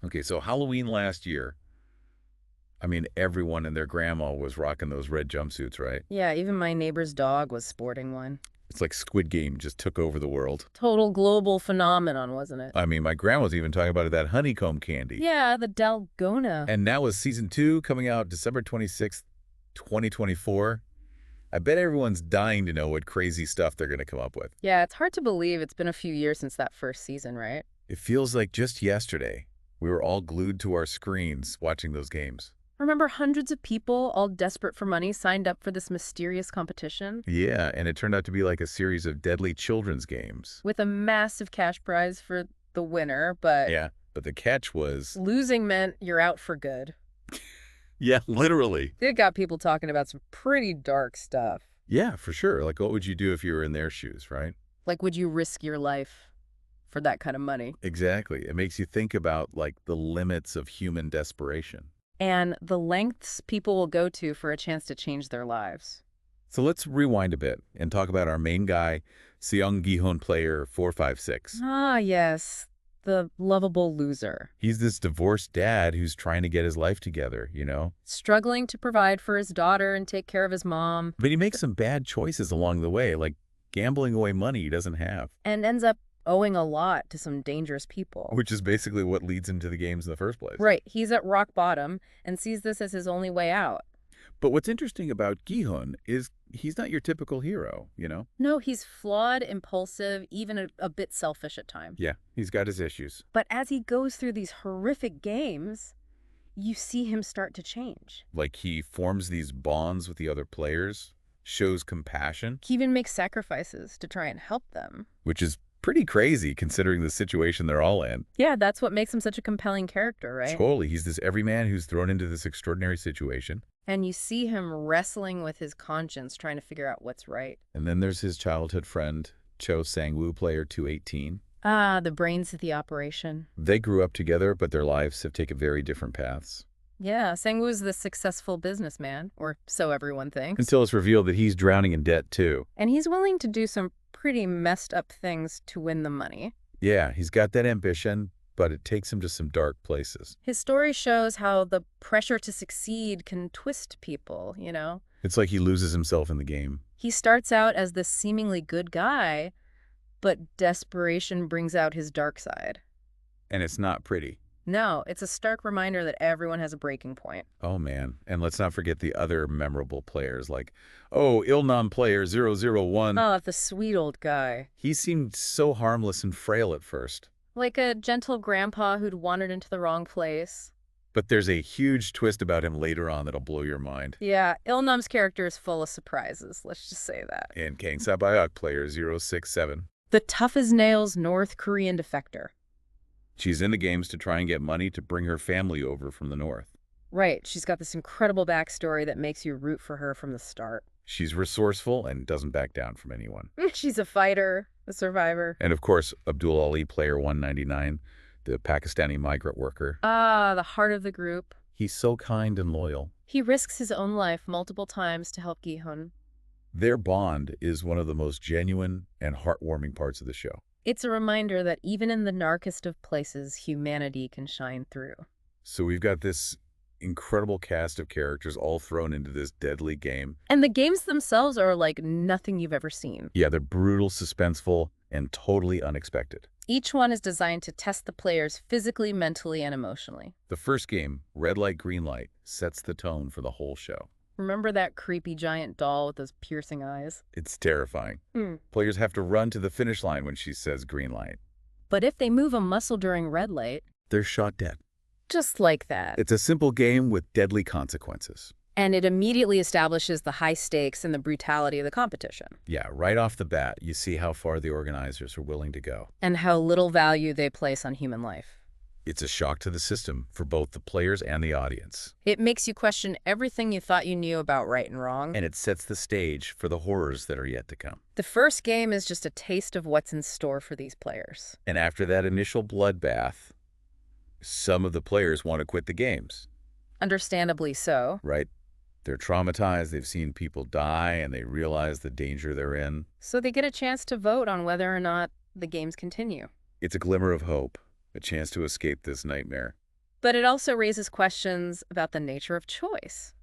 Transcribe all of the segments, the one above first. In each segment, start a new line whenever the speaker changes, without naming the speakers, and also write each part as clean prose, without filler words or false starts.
Okay, so Halloween last year, I mean, everyone and their grandma was rocking those red jumpsuits, right?
Yeah, even my neighbor's dog was sporting one.
It's like Squid Game just took over the world.
Total global phenomenon, wasn't it?
I mean, my grandma's even talking about that honeycomb candy.
Yeah, the Dalgona.
And now with season 2 coming out December 26th, 2024, I bet everyone's dying to know what crazy stuff they're going to come up with.
Yeah, it's hard to believe it's been a few years since that first season, right?
It feels like just yesterday, we were all glued to our screens watching those games.
Remember hundreds of people, all desperate for money, signed up for this mysterious competition?
Yeah, and it turned out to be like a series of deadly children's games.
With a massive cash prize for the winner, but
Yeah, but the catch was...
losing meant you're out for good.
Yeah, literally.
It got people talking about some pretty dark stuff.
Yeah, for sure. Like, what would you do if you were in their shoes, right?
Like, would you risk your life for that kind of money?
Exactly. It makes you think about, like, the limits of human desperation.
And the lengths people will go to for a chance to change their lives.
So let's rewind a bit and talk about our main guy, Seong Gi-hoon player 456.
Ah, yes. The lovable loser.
He's this divorced dad who's trying to get his life together,
Struggling to provide for his daughter and take care of his mom.
But he makes some bad choices along the way, like gambling away money he doesn't have,
And ends up owing a lot to some dangerous people.
which is basically what leads him to the games in the first place.
Right. He's at rock bottom and sees this as his only way out.
But what's interesting about Gi-hoon is he's not your typical hero,
No, he's flawed, impulsive, even a bit selfish at times.
Yeah, he's got his issues.
But as he goes through these horrific games, you see him start to change.
Like, he forms these bonds with the other players, shows compassion,
He even makes sacrifices to try and help them.
which is pretty crazy considering the situation they're all in.
Yeah, that's what makes him such a compelling character, right?
Totally. He's this everyman who's thrown into this extraordinary situation.
And you see him wrestling with his conscience, trying to figure out what's right.
And then there's his childhood friend, Cho Sang-woo, player 218.
Ah, the brains of the operation.
They grew up together, but their lives have taken very different paths.
Yeah, Sang-woo's the successful businessman, or so everyone thinks.
Until it's revealed that he's drowning in debt, too.
And he's willing to do some pretty messed up things to win the money.
Yeah, he's got that ambition, but it takes him to some dark places.
His story shows how the pressure to succeed can twist people,
It's like he loses himself in the game.
He starts out as this seemingly good guy, but desperation brings out his dark side.
And it's not pretty.
No, it's a stark reminder that everyone has a breaking point.
Oh, man. And let's not forget the other memorable players like, Ilnam player 001.
Oh, the sweet old guy.
He seemed so harmless and frail at first.
Like a gentle grandpa who'd wandered into the wrong place.
But there's a huge twist about him later on that'll blow your mind.
Yeah, Il-nam's character is full of surprises, let's just say that.
And Kang Sabayok, player 067.
The tough-as-nails North Korean defector.
She's in the games to try and get money to bring her family over from the north.
Right, she's got this incredible backstory that makes you root for her from the start.
She's resourceful and doesn't back down from anyone.
She's a fighter, a survivor.
And of course, Abdul Ali, player 199, the Pakistani migrant worker.
Ah, the heart of the group.
He's so kind and loyal.
He risks his own life multiple times to help Gi-hoon.
Their bond is one of the most genuine and heartwarming parts of the show.
It's a reminder that even in the darkest of places, humanity can shine through.
So we've got this incredible cast of characters all thrown into this deadly game.
And the games themselves are like nothing you've ever seen.
Yeah, they're brutal, suspenseful, and totally unexpected.
Each one is designed to test the players physically, mentally, and emotionally.
The first game, Red Light, Green Light, sets the tone for the whole show.
Remember that creepy giant doll with those piercing eyes?
It's terrifying. Players have to run to the finish line when she says green light.
But if they move a muscle during red light,
They're shot dead.
just like that.
It's a simple game with deadly consequences.
And it immediately establishes the high stakes and the brutality of the competition.
Yeah, right off the bat, you see how far the organizers are willing to go.
And how little value they place on human life.
It's a shock to the system for both the players and the audience.
It makes you question everything you thought you knew about right and wrong.
And it sets the stage for the horrors that are yet to come.
The first game is just a taste of what's in store for these players.
And after that initial bloodbath, some of the players want to quit the games.
Understandably so.
Right? They're traumatized, they've seen people die, and they realize the danger they're in.
So they get a chance to vote on whether or not the games continue.
It's a glimmer of hope, a chance to escape this nightmare.
But it also raises questions about the nature of choice.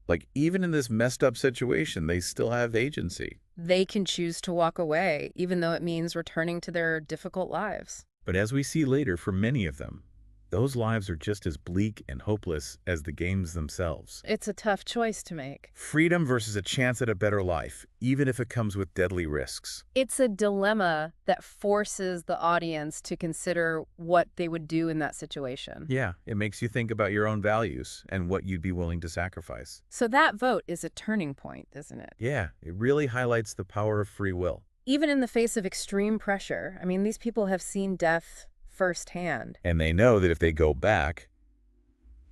Like, even in this messed up situation, they still have agency.
They can choose to walk away, even though it means returning to their difficult lives.
But as we see later, for many of them, those lives are just as bleak and hopeless as the games themselves.
It's a tough choice to make.
Freedom versus a chance at a better life, even if it comes with deadly risks.
It's a dilemma that forces the audience to consider what they would do in that situation.
Yeah, it makes you think about your own values and what you'd be willing to sacrifice.
So that vote is a turning point, isn't it?
Yeah, it really highlights the power of free will.
Even in the face of extreme pressure, I mean, these people have seen death firsthand.
And they know that if they go back,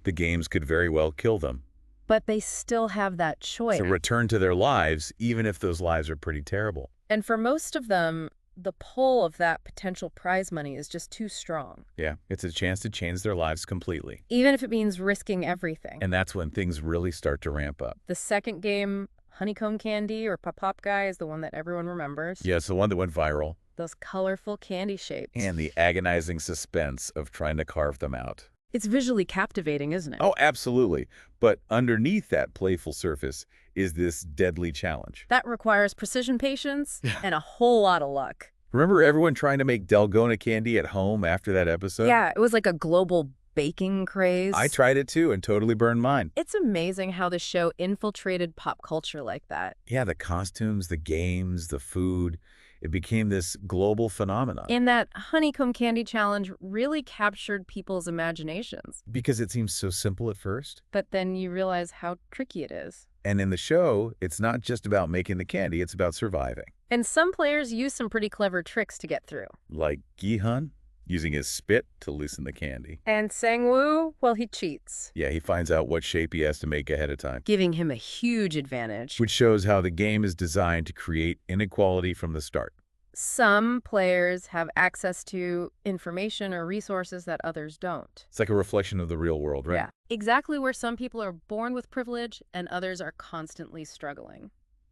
the games could very well kill them.
But they still have that choice.
To return to their lives, even if those lives are pretty terrible.
And for most of them, the pull of that potential prize money is just too strong.
Yeah, it's a chance to change their lives completely.
Even if it means risking everything.
And that's when things really start to ramp up.
The second game, Honeycomb Candy or Pop Guy, is the one that everyone remembers.
Yeah, it's the one that went viral.
Those colorful candy shapes.
And the agonizing suspense of trying to carve them out.
It's visually captivating, isn't it?
Oh, absolutely. But underneath that playful surface is this deadly challenge.
That requires precision patience and a whole lot of luck.
Remember everyone trying to make Dalgona candy at home after that episode?
Yeah, it was like a global baking craze.
I tried it too and totally burned mine.
It's amazing how the show infiltrated pop culture like that.
Yeah, the costumes, the games, the food. It became this global phenomenon.
And that Honeycomb Candy Challenge really captured people's imaginations.
Because it seems so simple at first.
But then you realize how tricky it is.
And in the show, it's not just about making the candy, it's about surviving.
And some players use some pretty clever tricks to get through.
Like Gi-hun, using his spit to loosen the candy.
And Sang-woo, well, he cheats,
Yeah, he finds out what shape he has to make ahead of time.
giving him a huge advantage.
Which shows how the game is designed to create inequality from the start.
Some players have access to information or resources that others don't.
It's like a reflection of the real world, right?
Yeah, exactly where some people are born with privilege and others are constantly struggling.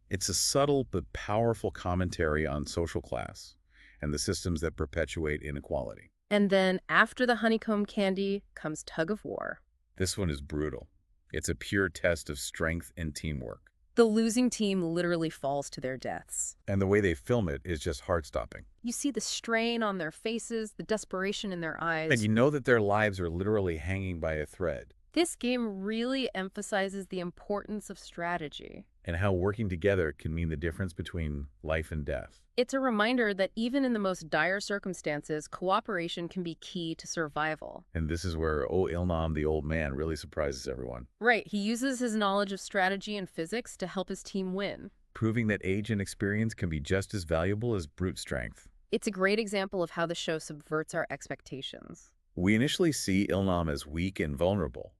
It's a subtle but powerful commentary on social class and the systems that perpetuate inequality.
And then after the honeycomb candy comes tug of war.
This one is brutal. It's a pure test of strength and teamwork.
The losing team literally falls to their deaths.
And the way they film it is just heart-stopping.
You see the strain on their faces, the desperation in their eyes.
And you know that their lives are literally hanging by a thread.
This game really emphasizes the importance of strategy.
And how working together can mean the difference between life and death.
It's a reminder that even in the most dire circumstances, cooperation can be key to survival.
And this is where Il-nam, the old man, really surprises everyone.
Right, he uses his knowledge of strategy and physics to help his team win.
Proving that age and experience can be just as valuable as brute strength.
It's a great example of how the show subverts our expectations.
We initially see Il-nam as weak and vulnerable,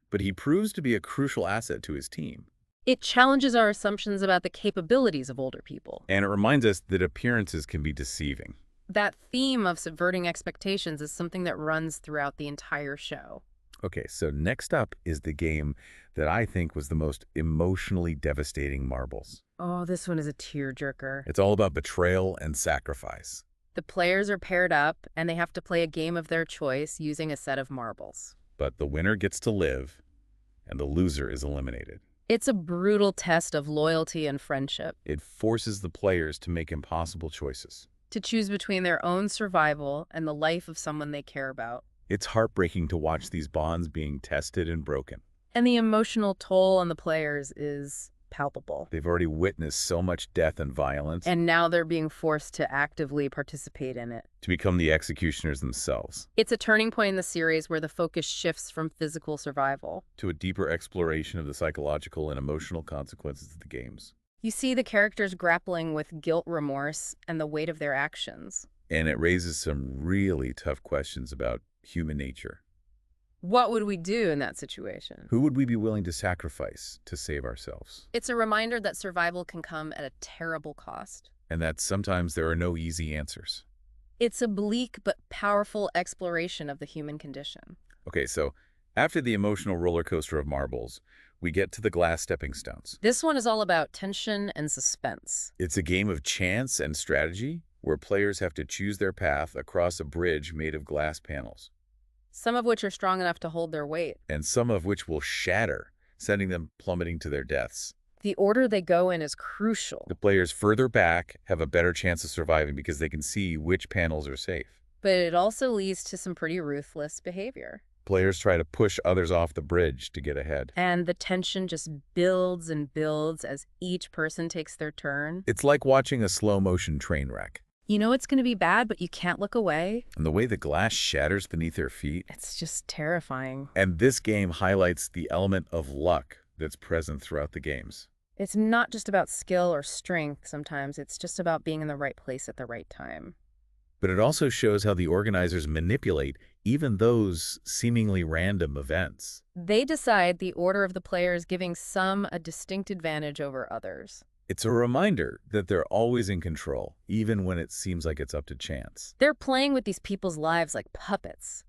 but he proves to be a crucial asset to his team.
It challenges our assumptions about the capabilities of older people.
And it reminds us that appearances can be deceiving.
That theme of subverting expectations is something that runs throughout the entire show.
Okay, so next up is the game that I think was the most emotionally devastating, Marbles.
Oh, this one is a tearjerker.
It's all about betrayal and sacrifice.
The players are paired up, and they have to play a game of their choice using a set of marbles.
But the winner gets to live, and the loser is eliminated.
It's a brutal test of loyalty and friendship.
It forces the players to make impossible choices.
To choose between their own survival and the life of someone they care about.
It's heartbreaking to watch these bonds being tested and broken.
And the emotional toll on the players is palpable.
They've already witnessed so much death and violence.
And now they're being forced to actively participate in it.
To become the executioners themselves.
It's a turning point in the series where the focus shifts from physical survival
to a deeper exploration of the psychological and emotional consequences of the games.
You see the characters grappling with guilt, remorse, and the weight of their actions.
And it raises some really tough questions about human nature.
What would we do in that situation?
Who would we be willing to sacrifice to save ourselves?
It's a reminder that survival can come at a terrible cost.
And that sometimes there are no easy answers.
It's a bleak but powerful exploration of the human condition.
Okay, so after the emotional roller coaster of marbles, we get to the glass stepping stones.
This one is all about tension and suspense.
It's a game of chance and strategy where players have to choose their path across a bridge made of glass panels.
some of which are strong enough to hold their weight.
and some of which will shatter, sending them plummeting to their deaths.
The order they go in is crucial,
The players further back have a better chance of surviving because they can see which panels are safe.
but it also leads to some pretty ruthless behavior.
Players try to push others off the bridge to get ahead.
And the tension just builds and builds as each person takes their turn.
It's like watching a slow-motion train wreck.
You know it's going to be bad, but you can't look away.
And the way the glass shatters beneath their feet.
It's just terrifying.
And this game highlights the element of luck that's present throughout the games.
It's not just about skill or strength sometimes. It's just about being in the right place at the right time.
But it also shows how the organizers manipulate even those seemingly random events.
They decide the order of the players, giving some a distinct advantage over others.
It's a reminder that they're always in control, even when it seems like it's up to chance.
They're playing with these people's lives like puppets.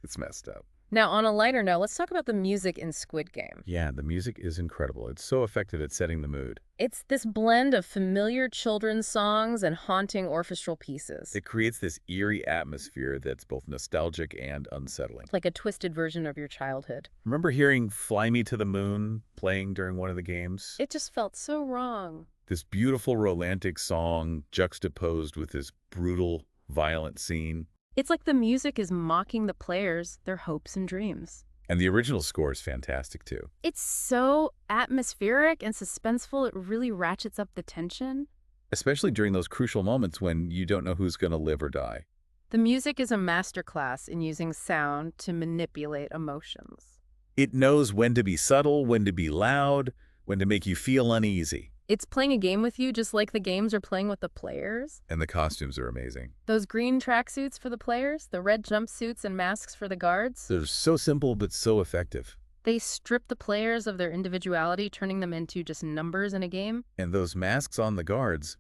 It's messed up.
Now, on a lighter note, let's talk about the music in Squid Game.
Yeah, the music is incredible. It's so effective at setting the mood.
It's this blend of familiar children's songs and haunting orchestral pieces.
It creates this eerie atmosphere that's both nostalgic and unsettling.
Like a twisted version of your childhood.
Remember hearing Fly Me to the Moon playing during one of the games?
It just felt so wrong.
This beautiful romantic song juxtaposed with this brutal, violent scene.
It's like the music is mocking the players, their hopes and dreams.
And the original score is fantastic, too.
It's so atmospheric and suspenseful, it really ratchets up the tension.
Especially during those crucial moments when you don't know who's going to live or die.
The music is a masterclass in using sound to manipulate emotions.
It knows when to be subtle, when to be loud, when to make you feel uneasy.
It's playing a game with you just like the games are playing with the players.
And the costumes are amazing.
Those green tracksuits for the players, the red jumpsuits and masks for the guards.
They're so simple but so effective.
They strip the players of their individuality, turning them into just numbers in a game.
And those masks on the guards,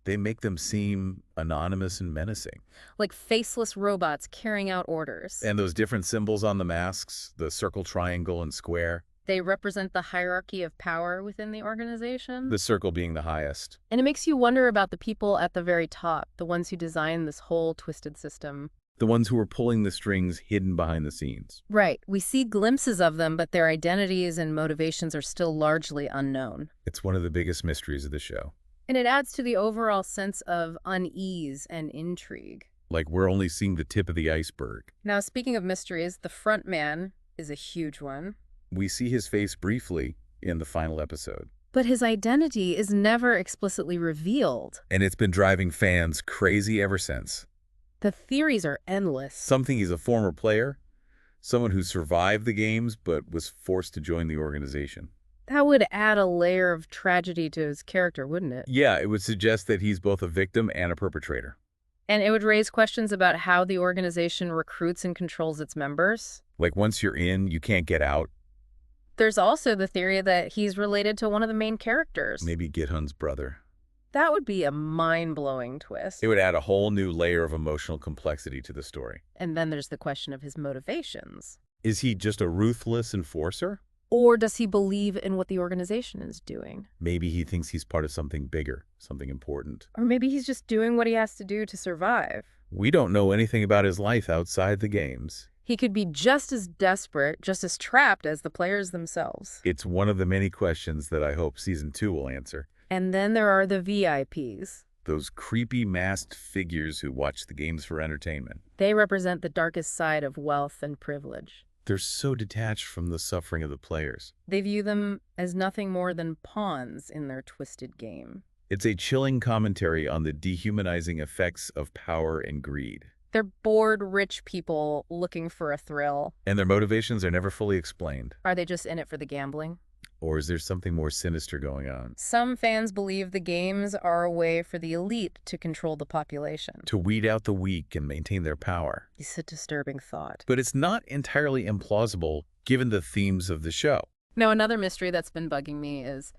they make them seem anonymous and menacing.
Like faceless robots carrying out orders.
And those different symbols on the masks, the circle, triangle, and square.
They represent the hierarchy of power within the organization.
The circle being the highest.
And it makes you wonder about the people at the very top, the ones who designed this whole twisted system.
The ones who are pulling the strings hidden behind the scenes.
Right. We see glimpses of them, but their identities and motivations are still largely unknown.
It's one of the biggest mysteries of the show.
And it adds to the overall sense of unease and intrigue.
Like we're only seeing the tip of the iceberg.
Now, speaking of mysteries, the front man is a huge one.
We see his face briefly in the final episode.
But his identity is never explicitly revealed.
And it's been driving fans crazy ever since.
The theories are endless.
Some think he's a former player, someone who survived the games but was forced to join the organization.
That would add a layer of tragedy to his character, wouldn't it?
Yeah, it would suggest that he's both a victim and a perpetrator.
And it would raise questions about how the organization recruits and controls its members.
Like once you're in, you can't get out.
There's also the theory that he's related to one of the main characters.
Maybe Githun's brother.
That would be a mind-blowing twist.
It would add a whole new layer of emotional complexity to the story.
And then there's the question of his motivations.
Is he just a ruthless enforcer?
Or does he believe in what the organization is doing?
Maybe he thinks he's part of something bigger, something important.
Or maybe he's just doing what he has to do to survive.
We don't know anything about his life outside the games.
He could be just as desperate, just as trapped as the players themselves.
It's one of the many questions that I hope Season 2 will answer.
And then there are the VIPs.
Those creepy masked figures who watch the games for entertainment.
They represent the darkest side of wealth and privilege.
They're so detached from the suffering of the players.
They view them as nothing more than pawns in their twisted game.
It's a chilling commentary on the dehumanizing effects of power and greed.
They're bored, rich people looking for a thrill.
And their motivations are never fully explained.
Are they just in it for the gambling?
Or is there something more sinister going on?
Some fans believe the games are a way for the elite to control the population.
To weed out the weak and maintain their power.
It's a disturbing thought.
But it's not entirely implausible given the themes of the show.
Now, another mystery that's been bugging me is,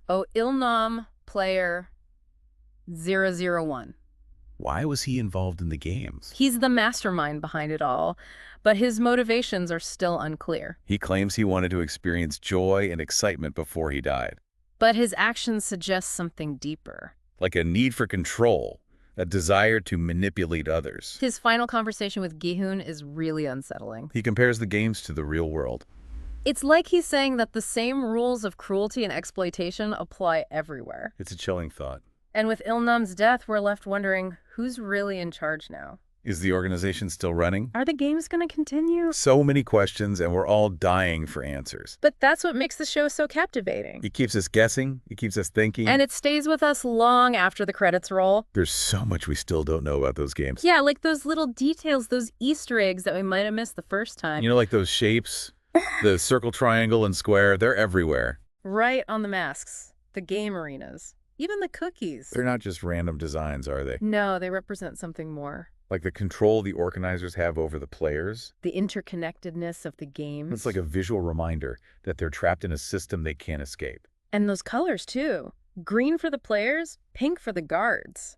Ilnam player 001.
Why was he involved in the games?
He's the mastermind behind it all, but his motivations are still unclear.
He claims he wanted to experience joy and excitement before he died.
But his actions suggest something deeper.
Like a need for control, a desire to manipulate others.
His final conversation with Gi-hoon is really unsettling.
He compares the games to the real world.
It's like he's saying that the same rules of cruelty and exploitation apply everywhere.
It's a chilling thought.
And with Il-nam's death, we're left wondering, who's really in charge now?
Is the organization still running?
Are the games going to continue?
So many questions, and we're all dying for answers.
But that's what makes the show so captivating.
It keeps us guessing. It keeps us thinking.
And it stays with us long after the credits roll.
There's so much we still don't know about those games.
Yeah, like those little details, those Easter eggs that we might have missed the first time.
You know, like those shapes, the circle, triangle, and square, they're everywhere.
Right on the masks, the game arenas, even the cookies.
They're not just random designs, are they?
No, they represent something more.
Like the control the organizers have over the players.
The interconnectedness of the games.
It's like a visual reminder that they're trapped in a system they can't escape.
And those colors, too. Green for the players, pink for the guards.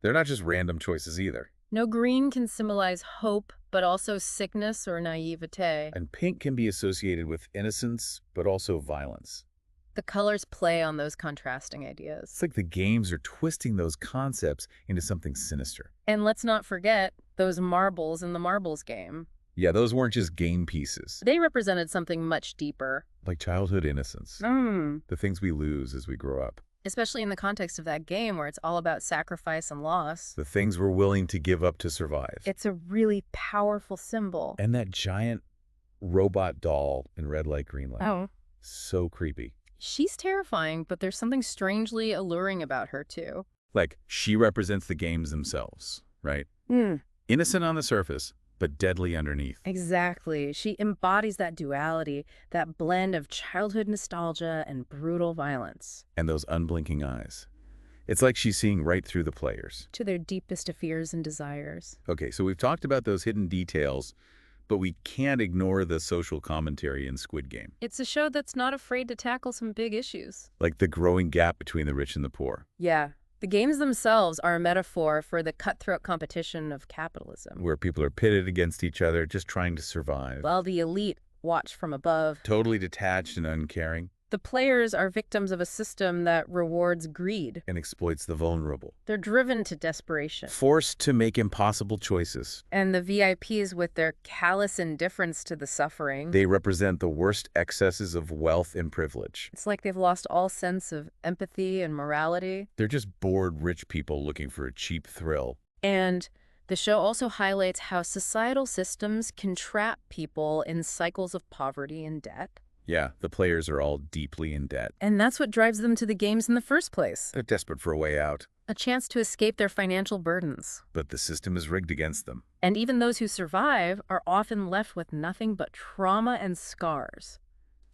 They're not just random choices either.
No, green can symbolize hope, but also sickness or naivete.
And pink can be associated with innocence, but also violence.
The colors play on those contrasting ideas.
It's like the games are twisting those concepts into something sinister.
And let's not forget those marbles in the marbles game.
Yeah, those weren't just game pieces.
They represented something much deeper.
Like childhood innocence. The things we lose as we grow up.
Especially in the context of that game where it's all about sacrifice and loss.
The things we're willing to give up to survive.
It's a really powerful symbol.
And that giant robot doll in red light, green light.
Oh.
So creepy.
She's terrifying, but there's something strangely alluring about her, too.
Like, she represents the games themselves, right? Innocent on the surface, but deadly underneath.
Exactly. She embodies that duality, that blend of childhood nostalgia and brutal violence.
And those unblinking eyes. It's like she's seeing right through the players.
To their deepest of fears and desires.
Okay, so we've talked about those hidden details, but we can't ignore the social commentary in Squid Game.
It's a show that's not afraid to tackle some big issues.
Like the growing gap between the rich and the poor.
Yeah. The games themselves are a metaphor for the cutthroat competition of capitalism.
Where people are pitted against each other, just trying to survive.
While the elite watch from above.
Totally detached and uncaring.
The players are victims of a system that rewards greed.
And exploits the vulnerable.
They're driven to desperation.
Forced to make impossible choices.
And the VIPs, with their callous indifference to the suffering.
They represent the worst excesses of wealth and privilege.
It's like they've lost all sense of empathy and morality.
They're just bored rich people looking for a cheap thrill.
And the show also highlights how societal systems can trap people in cycles of poverty and debt.
Yeah, the players are all deeply in debt.
And that's what drives them to the games in the first place.
They're desperate for a way out.
A chance to escape their financial burdens.
But the system is rigged against them.
And even those who survive are often left with nothing but trauma and scars.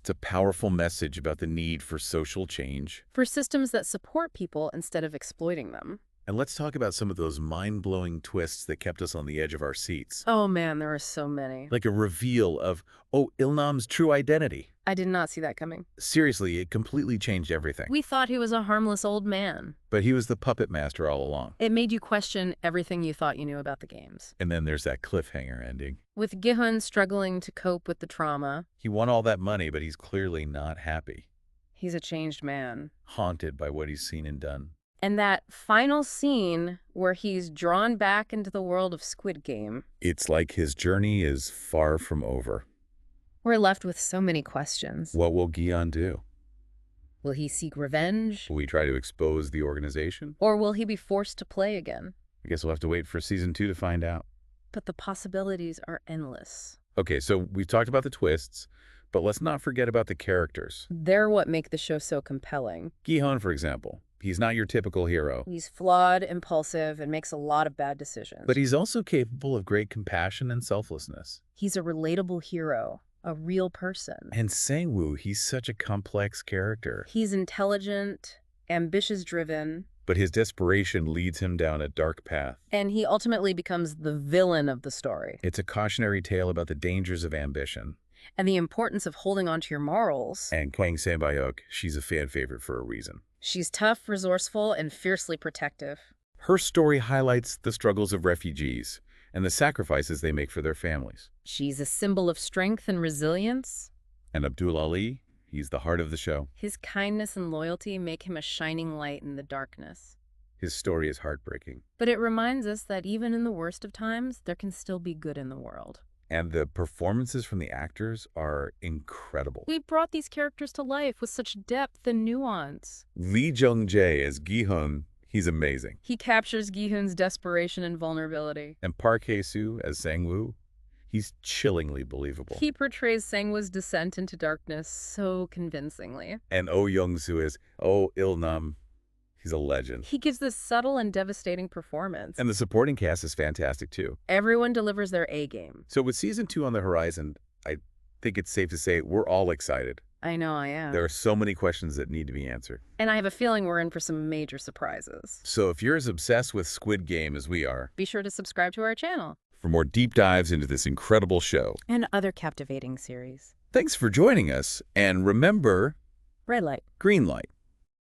It's a powerful message about the need for social change.
For systems that support people instead of exploiting them.
And let's talk about some of those mind-blowing twists that kept us on the edge of our seats.
Oh man, there are so many.
Like a reveal of, Il-nam's true identity.
I did not see that coming.
Seriously, it completely changed everything.
We thought he was a harmless old man.
But he was the puppet master all along.
It made you question everything you thought you knew about the games.
And then there's that cliffhanger ending.
With Gi-hoon struggling to cope with the trauma.
He won all that money, but he's clearly not happy.
He's a changed man.
Haunted by what he's seen and done.
And that final scene where he's drawn back into the world of Squid Game.
It's like his journey is far from over.
We're left with so many questions.
What will Gi-hoon do?
Will he seek revenge?
Will we try to expose the organization?
Or will he be forced to play again?
I guess we'll have to wait for season 2 to find out.
But the possibilities are endless.
Okay, so we've talked about the twists, but let's not forget about the characters.
They're what make the show so compelling.
Gi-hoon, for example. He's not your typical hero.
He's flawed, impulsive, and makes a lot of bad decisions.
But he's also capable of great compassion and selflessness.
He's a relatable hero, a real person.
And Sang-woo, he's such a complex character.
He's intelligent, ambitious-driven.
But his desperation leads him down a dark path.
And he ultimately becomes the villain of the story.
It's a cautionary tale about the dangers of ambition.
And the importance of holding on to your morals.
And Kwang Se-byuk, she's a fan favorite for a reason.
She's tough, resourceful, and fiercely protective.
Her story highlights the struggles of refugees and the sacrifices they make for their families.
She's a symbol of strength and resilience.
And Abdul Ali, he's the heart of the show.
His kindness and loyalty make him a shining light in the darkness.
His story is heartbreaking.
But it reminds us that even in the worst of times, there can still be good in the world.
And the performances from the actors are incredible.
We brought these characters to life with such depth and nuance.
Lee Jung-jae as Gi-hun, he's amazing.
He captures Gi-hun's desperation and vulnerability.
And Park Hae-soo as Sang-woo, he's chillingly believable.
He portrays Sang-woo's descent into darkness so convincingly.
And Oh Young-soo as Oh Il-nam, he's a legend.
He gives this subtle and devastating performance.
And the supporting cast is fantastic too.
Everyone delivers their A-game.
So with season 2 on the horizon, I think it's safe to say we're all excited.
I know I am.
There are so many questions that need to be answered.
And I have a feeling we're in for some major surprises.
So if you're as obsessed with Squid Game as we are,
Be sure to subscribe to our channel.
for more deep dives into this incredible show.
And other captivating series.
Thanks for joining us, and remember,
Red light.
green light.